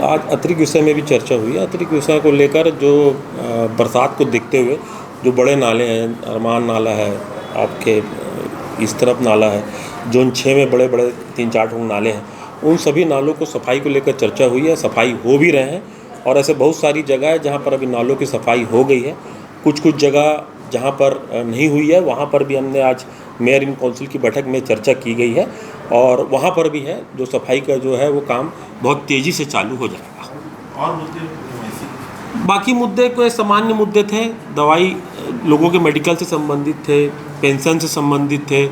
आज अतिरिक्त विषय में भी चर्चा हुई है। अतिरिक्त विषय को लेकर जो बरसात को देखते हुए जो बड़े नाले हैं, अरमान नाला है, आपके इस तरफ नाला है, जोन 6 में बड़े बड़े 3-4 ठो नाले हैं, उन सभी नालों को सफाई को लेकर चर्चा हुई है। सफाई हो भी रहे हैं और ऐसे बहुत सारी जगह है जहाँ पर अभी नालों की सफाई हो गई है। कुछ जगह जहाँ पर नहीं हुई है वहाँ पर भी हमने आज मेयर इन काउंसिल की बैठक में चर्चा की गई है और वहाँ पर भी है जो सफाई का जो है वो काम बहुत तेज़ी से चालू हो जाएगा। और मुद्दे बाकी मुद्दे कोई सामान्य मुद्दे थे, दवाई लोगों के मेडिकल से संबंधित थे, पेंशन से संबंधित थे,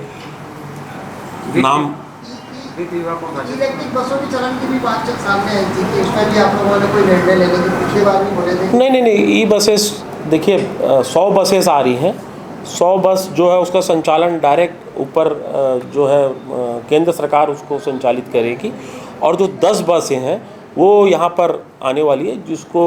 नाम इलेक्ट्रिक बसों के चलन की भी बात सामने आई थी कि इसका भी आप लोगों ने कोई निर्णय लेने की पिछली बार भी बोले थे। नहीं, ई बसेस देखिए 100 बसेस आ रही हैं। 100 बस जो है उसका संचालन डायरेक्ट ऊपर जो है केंद्र सरकार उसको संचालित करेगी और जो 10 बसें हैं वो यहाँ पर आने वाली है, जिसको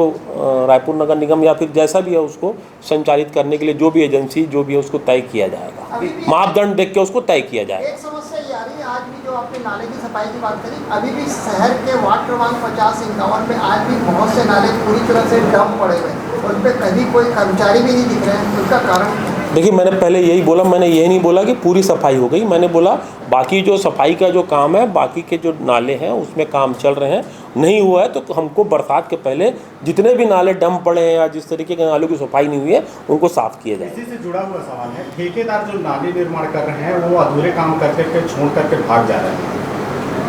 रायपुर नगर निगम या फिर जैसा भी है उसको संचालित करने के लिए जो भी एजेंसी जो भी है उसको तय किया जाएगा, मापदंड देख के उसको तय किया जाएगा। एक समस्या ये आ रही है, आज भी जो आपने नाले की सफाई की बात करी, अभी भी शहर के वार्ड क्रमांक 50-51 में आज भी बहुत से नाले पूरी तरह से डंप पड़े हुए हैं, उन पर कभी कोई कर्मचारी भी नहीं दिख रहे हैं। उसका कारण देखिए, मैंने पहले यही बोला, मैंने ये नहीं बोला कि पूरी सफाई हो गई, मैंने बोला बाकी जो सफाई का जो काम है, बाकी के जो नाले हैं उसमें काम चल रहे हैं। नहीं हुआ है तो हमको बरसात के पहले जितने भी नाले डंप पड़े हैं या जिस तरीके के नालों की सफाई नहीं हुई है उनको साफ किया जाए। इसी से जुड़ा हुआ सवाल है, ठेकेदार जो नाले निर्माण कर रहे हैं वो अधूरे काम करके छोड़ करके भाग जा रहे हैं,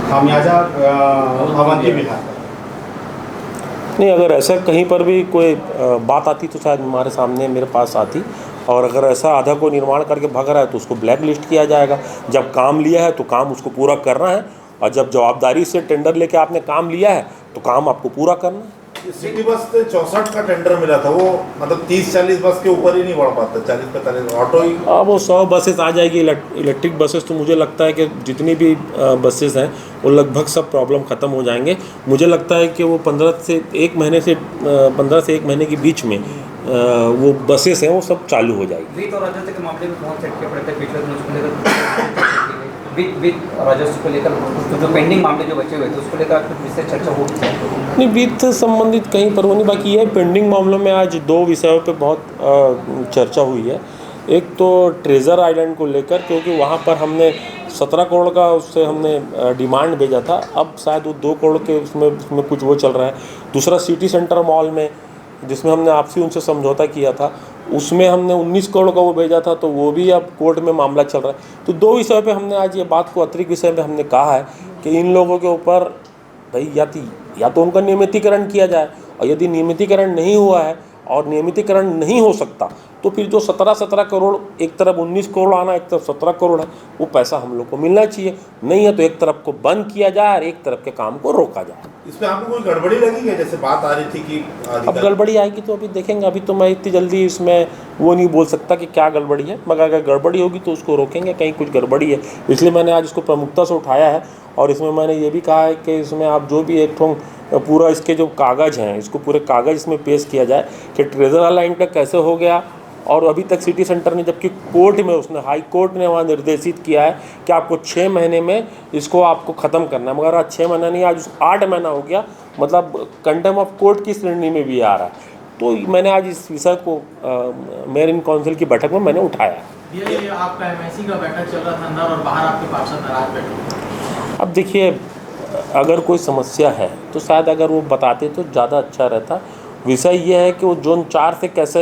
खामियाजा अवंती बिहार का। नहीं, अगर ऐसा कहीं पर भी कोई बात आती तो शायद हमारे सामने मेरे पास आती, और अगर ऐसा आधा को निर्माण करके भाग रहा है तो उसको ब्लैक लिस्ट किया जाएगा। जब काम लिया है तो काम उसको पूरा करना है, और जब जवाबदारी से टेंडर लेके आपने काम लिया है तो काम आपको पूरा करना है। सिटी बस से 64 का टेंडर मिला था, वो मतलब 30-40 बस के ऊपर ही नहीं बढ़ पाता, 40-45 ऑटो ही। अब वो 100 बसेस आ जाएगी इलेक्ट्रिक बसेस, तो मुझे लगता है कि जितनी भी बसेस हैं वो लगभग सब प्रॉब्लम ख़त्म हो जाएंगे। मुझे लगता है कि वो 15 से 1 महीने के बीच में वो बसेस हैं वो सब चालू हो जाएगी। वित्त और राजस्व के मामले में बहुत झटके पड़े थे पिछले दिन, उसको लेकर वित्त राजस्व को लेकर तो जो पेंडिंग मामले जो बचे हुए थे उसको लेकर कुछ विशेष चर्चा होगी? नहीं, वित्त संबंधित कहीं पर होनी बाकी है। पेंडिंग मामलों में आज 2 विषयों पे बहुत चर्चा हुई है। एक तो ट्रेजर आइलैंड को लेकर, क्योंकि वहाँ पर हमने 17 करोड़ का उससे हमने डिमांड भेजा था, अब शायद वो 2 करोड़ के उसमें कुछ वो चल रहा है। दूसरा सिटी सेंटर मॉल में जिसमें हमने आपसी उनसे समझौता किया था, उसमें हमने 19 करोड़ का वो भेजा था, तो वो भी अब कोर्ट में मामला चल रहा है। तो 2 विषय पे हमने आज ये बात को अतिरिक्त विषय में हमने कहा है कि इन लोगों के ऊपर भाई या तो उनका नियमितीकरण किया जाए, और यदि नियमितीकरण नहीं हुआ है और नियमितीकरण नहीं हो सकता तो फिर जो 17 करोड़, एक तरफ 19 करोड़ आना, एक तरफ 17 करोड़ है, वो पैसा हम लोग को मिलना चाहिए। नहीं है तो एक तरफ को बंद किया जाए और एक तरफ के काम को रोका जाए। इसमें आपको कोई गड़बड़ी लगी है? जैसे बात आ रही थी कि अब गड़बड़ी आएगी तो अभी देखेंगे। अभी तो मैं इतनी जल्दी इसमें वो नहीं बोल सकता कि क्या गड़बड़ी है, मगर अगर गड़बड़ी होगी तो उसको रोकेंगे, कहीं कुछ गड़बड़ी है। इसलिए मैंने आज इसको प्रमुखता से उठाया है, और इसमें मैंने ये भी कहा है कि इसमें आप जो भी एक पूरा इसके जो कागज़ हैं, इसको पूरे कागज़ इसमें पेश किया जाए कि ट्रेजर आइलैंड का कैसे हो गया। और अभी तक सिटी सेंटर ने, जबकि कोर्ट में उसने, हाई कोर्ट ने वहाँ निर्देशित किया है कि आपको 6 महीने में इसको आपको ख़त्म करना है, मगर आज 6 महीना नहीं, आज 8 महीना हो गया, मतलब कंटेम्प्ट ऑफ कोर्ट की श्रेणी में भी आ रहा है। तो मैंने आज इस विषय को मेयर इन काउंसिल की बैठक में मैंने उठाया। ये आपका एमआईसी का बैठक चल रहा था, अंदर और बाहर आपके पार्षद नाराज बैठे। अब देखिए, अगर कोई समस्या है तो शायद अगर वो बताते तो ज़्यादा अच्छा रहता। विषय ये है कि वो जोन 4 से कैसे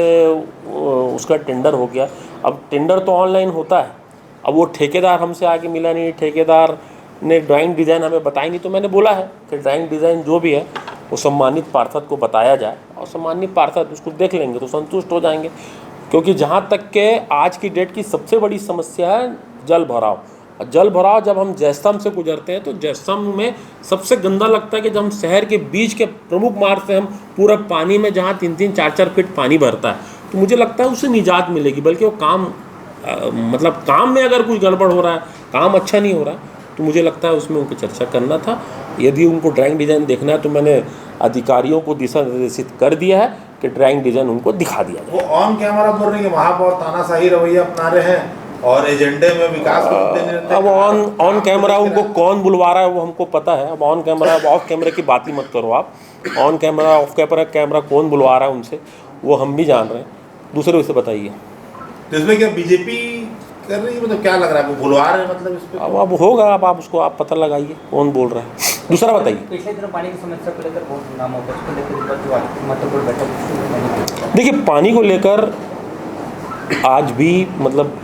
उसका टेंडर हो गया। अब टेंडर तो ऑनलाइन होता है, अब वो ठेकेदार हमसे आगे मिला नहीं, ठेकेदार ने ड्राइंग डिज़ाइन हमें बताई नहीं, तो मैंने बोला है कि ड्राइंग डिज़ाइन जो भी है वो सम्मानित पार्षद को बताया जाए, और सम्मानित पार्षद उसको देख लेंगे तो संतुष्ट हो जाएंगे। क्योंकि जहाँ तक के आज की डेट की सबसे बड़ी समस्या है जल भराव। जल भराव जब हम जयस्तंभ से गुजरते हैं तो जयस्तंभ में सबसे गंदा लगता है कि जब हम शहर के बीच के प्रमुख मार्ग से हम पूरा पानी में, जहाँ 3-3, 4-4 फीट पानी भरता है, तो मुझे लगता है उससे निजात मिलेगी। बल्कि वो काम मतलब काम में अगर कुछ गड़बड़ हो रहा है, काम अच्छा नहीं हो रहा है, तो मुझे लगता है उसमें उनको चर्चा करना था। यदि उनको ड्राइंग डिज़ाइन देखना है तो मैंने अधिकारियों को दिशा निर्देशित कर दिया है कि ड्राइंग डिज़ाइन उनको दिखा दिया जाए। वो ऑन कैमरा बोल रही है, महापौर तानाशाही रवैया अपना रहे हैं, और एजेंडे में विकास को मुद्दे नहीं रहते। अब ऑन कैमरा उनको कौन बुलवा रहा है वो हमको पता है। अब ऑन कैमरा ऑफ कैमरे की बात ही मत करो आप। ऑन कैमरा ऑफ कैमरा कौन बुलवा रहा है उनसे, वो हम भी जान रहे हैं। दूसरे विषय बताइए। तो इसमें क्या बीजेपी कर रही है, मतलब क्या लग रहा है, वो बुलवा रहे हैं मतलब इस पे? अब होगा, अब आप उसको आप पता लगाइए कौन बोल रहा है। दूसरा बताइए। पिछले दिनों पानी की समस्या को लेकर बहुत नाम होता है, उसको लेकर जो महत्वपूर्ण बैठक। देखिए, पानी को लेकर आज भी मतलब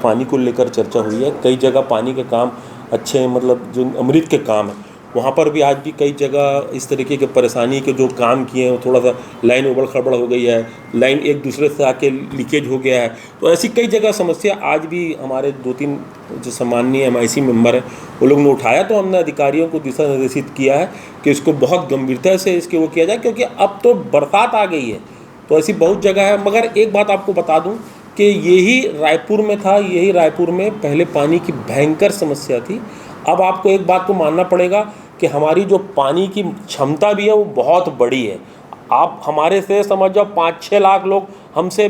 पानी को लेकर चर्चा हुई है। कई जगह पानी के काम अच्छे हैं, मतलब जो अमृत के काम हैं वहाँ पर भी आज भी कई जगह इस तरीके के परेशानी के जो काम किए हैं, थोड़ा सा लाइन उबड़ खबड़ हो गई है, लाइन एक दूसरे से आके लीकेज हो गया है। तो ऐसी कई जगह समस्या आज भी हमारे 2-3 जो सम्माननीय MIC मेंबर हैं वो लोग ने उठाया। तो हमने अधिकारियों को दिशा निर्देशित किया है कि इसको बहुत गंभीरता से इसके वो किया जाए, क्योंकि अब तो बरसात आ गई है। तो ऐसी बहुत जगह है। मगर एक बात आपको बता दूं कि यही रायपुर में था, यही रायपुर में पहले पानी की भयंकर समस्या थी। अब आपको एक बात को मानना पड़ेगा कि हमारी जो पानी की क्षमता भी है वो बहुत बड़ी है। आप हमारे से समझ जाओ 5-6 लाख लोग हमसे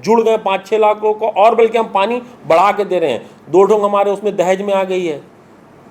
जुड़ गए, 5-6 लाख लोगों को, और बल्कि हम पानी बढ़ा के दे रहे हैं। 2 ढोंग हमारे उसमें दहेज में आ गई है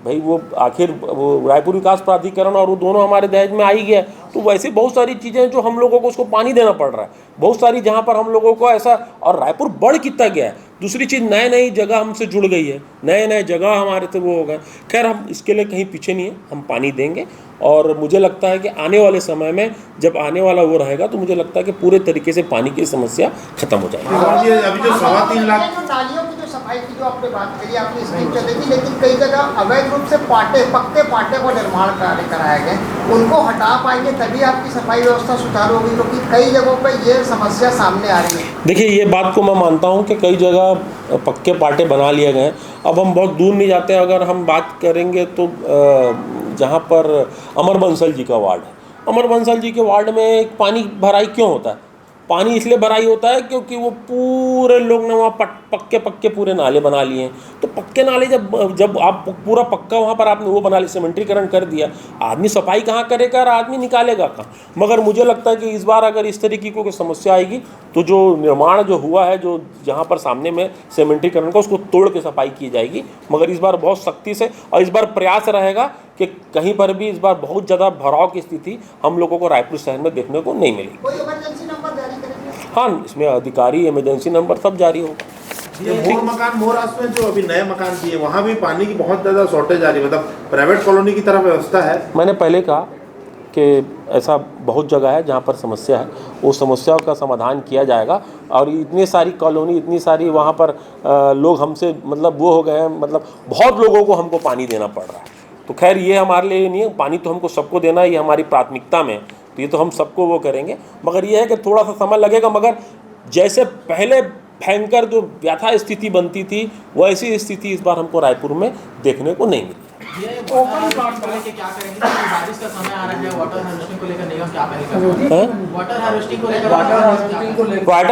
भाई। वो आखिर वो रायपुर विकास प्राधिकरण और वो दोनों हमारे दहेज में आ ही गया। तो वैसे बहुत सारी चीज़ें जो हम लोगों को उसको पानी देना पड़ रहा है, बहुत सारी जहाँ पर हम लोगों को ऐसा। और रायपुर बढ़ कितना गया है। दूसरी चीज़, नए नई जगह हमसे जुड़ गई है, नए नए जगह हमारे से वो हो गए। खैर, हम इसके लिए कहीं पीछे नहीं है, हम पानी देंगे। और मुझे लगता है कि आने वाले समय में जब आने वाला वो रहेगा तो मुझे लगता है कि पूरे तरीके से पानी की समस्या खत्म हो जाएगी। अभी जो 3.25 लाख नालियों की जो सफाई की जो आपने बात करी, आपकी स्कीम चलेगी, लेकिन कई जगह अवैध रूप से पक्के पाटे को निर्माण कार्य कराए गए, उनको हटा पाएंगे तभी आपकी सफाई व्यवस्था सुचारू होगी, क्योंकि कई जगहों पर ये समस्या सामने आ रही है। देखिए, ये बात को मैं मानता हूँ कि कई जगह पक्के पाटे बना लिए गए। अब हम बहुत दूर नहीं जाते, अगर हम बात करेंगे तो जहाँ पर अमर बंसल जी का वार्ड है, अमर बंसल जी के वार्ड में पानी भराई क्यों होता है? पानी इसलिए भराई होता है क्योंकि वो पूरे लोग ने वहाँ पक्के पूरे नाले बना लिए हैं। तो पक्के नाले जब आप पूरा पक्का वहाँ पर आपने वो बना लिया, सीमेंट्रीकरण कर दिया, आदमी सफाई कहाँ करेगा और आदमी निकालेगा कहाँ? मगर मुझे लगता है कि इस बार अगर इस तरीके की कोई समस्या आएगी तो जो निर्माण जो हुआ है, जो जहाँ पर सामने में सीमेंट्रीकरण का, उसको तोड़ के सफाई की जाएगी। मगर इस बार बहुत सख्ती से, और इस बार प्रयास रहेगा कि कहीं पर भी इस बार बहुत ज़्यादा भराव की स्थिति हम लोगों को रायपुर शहर में देखने को नहीं मिलेगी। कोई इमरजेंसी नंबर जारी करेंगे? हाँ, इसमें अधिकारी इमरजेंसी नंबर सब जारी होगा। मोरास में जो अभी नए मकान दिए वहाँ भी पानी की बहुत ज़्यादा शॉर्टेज आ रही है, मतलब प्राइवेट कॉलोनी की तरफ व्यवस्था है। मैंने पहले कहा कि ऐसा बहुत जगह है जहाँ पर समस्या है, वो समस्याओं का समाधान किया जाएगा। और इतनी सारी कॉलोनी, इतनी सारी वहाँ पर लोग हमसे मतलब वो हो गए हैं, मतलब बहुत लोगों को हमको पानी देना पड़ रहा है। तो खैर, ये हमारे लिए नहीं है, पानी तो हमको सबको देना है, ये हमारी प्राथमिकता में, तो ये तो हम सबको वो करेंगे। मगर ये है कि थोड़ा सा समय लगेगा। मगर जैसे पहले भयंकर जो व्यथा स्थिति बनती थी, वैसी स्थिति इस बार हमको रायपुर में देखने को नहीं मिली। ये ओपन प्लॉट को लेके क्या करेंगे? बारिश का समय आ रहा है, वाटर हार्वेस्टिंग को लेकर निगम क्या पहल कर रहा है? वाटर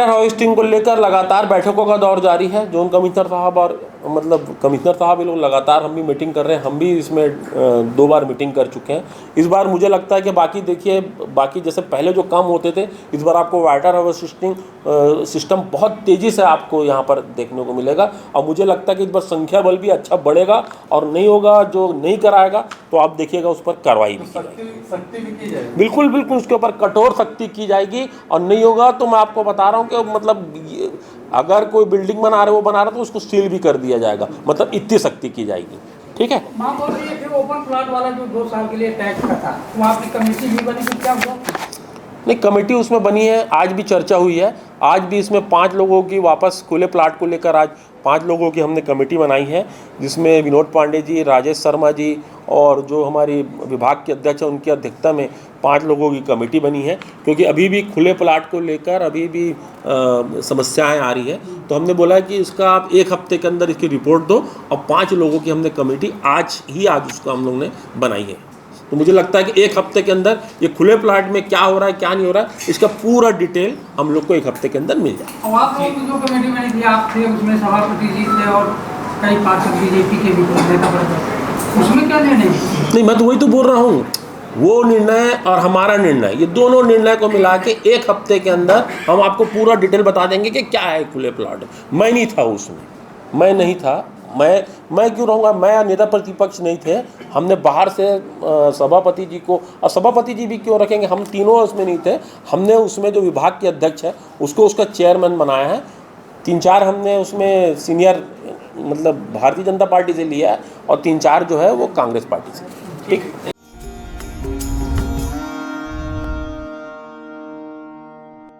हार्वेस्टिंग को लेकर लगातार बैठकों का दौर जारी है। जोन कमिश्नर साहब और मतलब कमिश्नर साहब ये लोग लगातार, हम भी मीटिंग कर रहे हैं, हम भी इसमें 2 बार मीटिंग कर चुके हैं। इस बार मुझे लगता है कि बाकी देखिए, बाकी जैसे पहले जो काम होते थे, इस बार आपको वाटर हार्वेस्टिंग सिस्टम बहुत तेज़ी से आपको यहाँ पर देखने को मिलेगा। और मुझे लगता है कि इस बार संख्या बल भी अच्छा बढ़ेगा, और नहीं होगा जो नहीं कराएगा तो आप देखिएगा उस पर कार्रवाई भी की जाएगी। बिल्कुल बिल्कुल, उसके ऊपर कठोर सख्ती की जाएगी। और नहीं होगा तो मैं आपको बता रहा हूँ कि मतलब अगर कोई बिल्डिंग बना रहे, वो बना रहा तो उसको सील भी कर दिया जाएगा, मतलब इतनी सख्ती की जाएगी। ठीक है। मां बोल रही है कि ओपन प्लॉट वाला जो 2 साल के लिए टैक्स का था, वहाँ की कमेटी भी बनी, तो क्या हुआ? नहीं, कमेटी उसमें बनी है, आज भी चर्चा हुई है। आज भी इसमें 5 लोगों की वापस खुले प्लाट को लेकर आज 5 लोगों की हमने कमेटी बनाई है, जिसमें विनोद पांडे जी, राजेश शर्मा जी और जो हमारी विभाग के अध्यक्ष हैं उनकी अध्यक्षता में 5 लोगों की कमेटी बनी है। क्योंकि अभी भी खुले प्लाट को लेकर अभी भी समस्याएं आ रही है। तो हमने बोला कि इसका आप 1 हफ्ते के अंदर इसकी रिपोर्ट दो, और 5 लोगों की हमने कमेटी आज उसको हम लोग ने बनाई है। तो मुझे लगता है कि 1 हफ्ते के अंदर ये खुले प्लाट में क्या हो रहा है, क्या नहीं हो रहा है, इसका पूरा डिटेल हम लोग को 1 हफ्ते के अंदर मिल जाए। और आप लोग जो कमेटी बनी थी, आप थे उसमें, सभापति जी थे और कई पार्षद बीजेपी के भी नेता प्रतिपक्ष, उसमें क्या निर्णय? नहीं, मैं तो वही तो बोल रहा हूँ, वो निर्णय और हमारा निर्णय, ये दोनों निर्णय को मिला के 1 हफ्ते के अंदर हम आपको पूरा डिटेल बता देंगे कि क्या है खुले प्लाट। मैं नहीं था उसमें, मैं नहीं था। मैं क्यों रहूँगा, मैं नेता प्रतिपक्ष नहीं थे। हमने बाहर से सभापति जी को, और सभापति जी भी क्यों रखेंगे, हम तीनों उसमें नहीं थे। हमने उसमें जो विभाग के अध्यक्ष है उसको उसका चेयरमैन बनाया है। 3-4 हमने उसमें सीनियर मतलब भारतीय जनता पार्टी से लिया है और 3-4 जो है वो कांग्रेस पार्टी से। ठीक।